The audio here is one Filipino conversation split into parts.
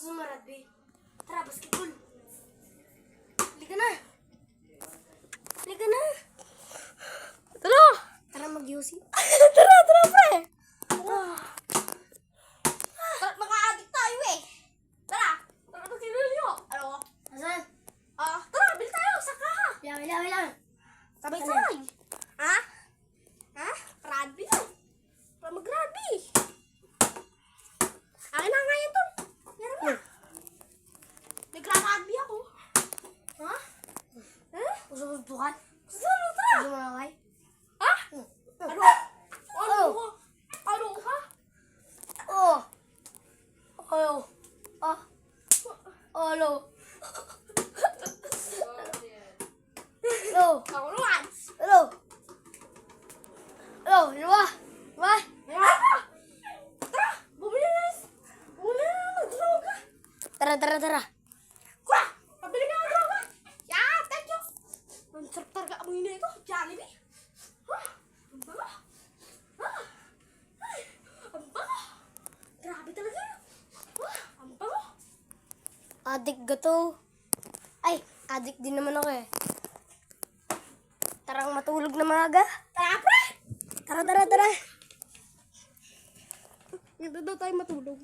Gusto mo rugby? Tara, basketball. Halika na. Halika na. Tara! Tara, mag-yosi. Tara, pre! Tara, maka-addict tayo eh. Tara. Tara, magkinilyo. Ano? Asan? Tara, bil tayo. Saka. Bilang. Sabay-sabay. Ha? Ha? Rugby lang. Para mag-rugby. Akin na nga yan, Tol. Meron na. Nagra-rugby ako. Ha? Gusto mo tutukan? Tara, tara. Gusto mo lakay? Ha? Ano? Ano? Ano ka? Oh. Oh. Ah. Hello. Hello. Ako naman. Hello. Hello. Ano ba? Ba? Meron na. Tara, bumili na. Bumili na ng droga. Tara. Kuya, pabili ka ng droga. Yeah, thank you. Ang sarap talaga amoy na ito. Jollibee. Ang bango. Ay, ang bango. Grabe talaga yun. Ang bango. Adik ga to. Ay, adik din naman ako eh. Tarang matulog na maaga. Tara, pre. Tara. Hindi daw tayo matulog.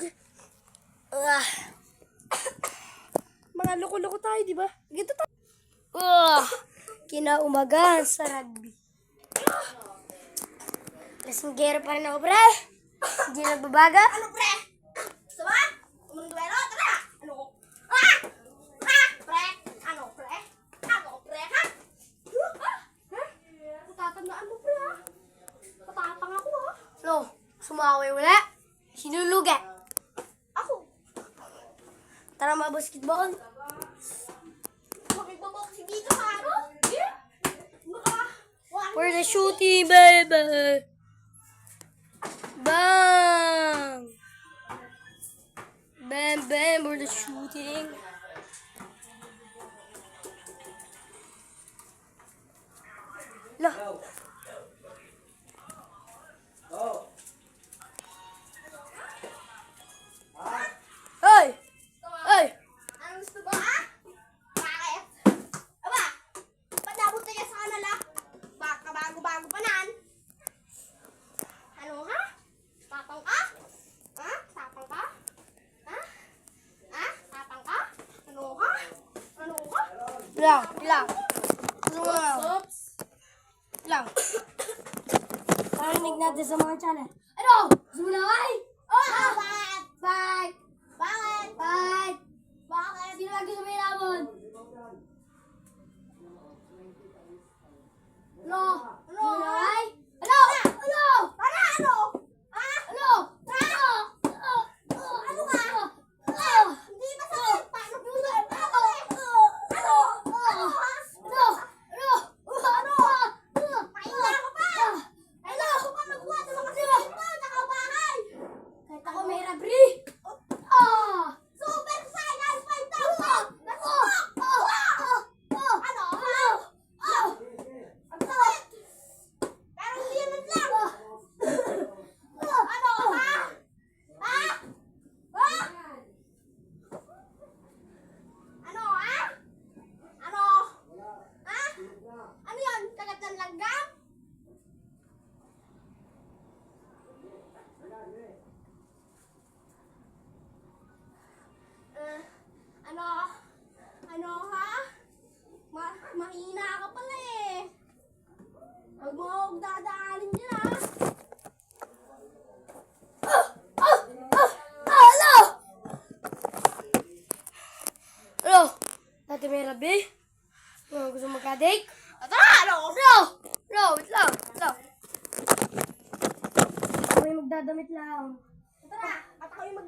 Ah. Mga loko-loko tayo, di ba? Gito tayo. Kinaumagahan sa rugby. Lasinggero pa rin ako, pre. Hindi nagbabaga. Ano, pre? Gusto ba? Umangduero? Tara. Ano? Pre? Ano, pre? Ano, pre, ha? Tatandaan mo, pre, ha? Patapang ako, ha? No, sumaway wala. Sinulugan. Ako. Tara mga basketball. Makipaboksin dito sa ano? For the shooting, baby. Bang! Bam, for the shooting. Lah. Hey! Ano gusto ba, ha? Bakit? Aba, ba't nabot na niya sa kanala? Baka bago-bago pa nan. Ano, ha? Tapang ka? Ha? Tapang ka? Ha? Ha? Tapang ka? Ano ka? Ano ka? Lang. Gusto mo na. Oops. Lang. Parinig natin sa mga channel. Ano? Gusto mo na, ay? Bakit? Bye! Bakit? Bye! Bakit? Sino lagi sa may lamon? Ano? Ano? Ay? Ano? Para ano? Ha? Ano? Ano ka? Hindi masakit. Paano po yun? Ano? Ano? Ano? Ha? Pahinga ka pa! Kailangan ko pa magbuha sa mga sipin mo! Nakabahay! Kahit ako may rabri! Super Saiyan 5,000! Let's go! Ano? Ang sakit! Pero hindi yan lang! Ano? Ha? Ha? Ha? Ano? Ha? Ano? Ha? Ano yun? Kagat ng langgam? Ano? Ano, ha? Mahina ka pala eh. Huwag mo akong dadaanin dyan, ha? Ano? Dati may rabri? Gusto mo magkadik? Ano? Wait lang. Ako yung magdadamit lang. Tara, at ako yung mag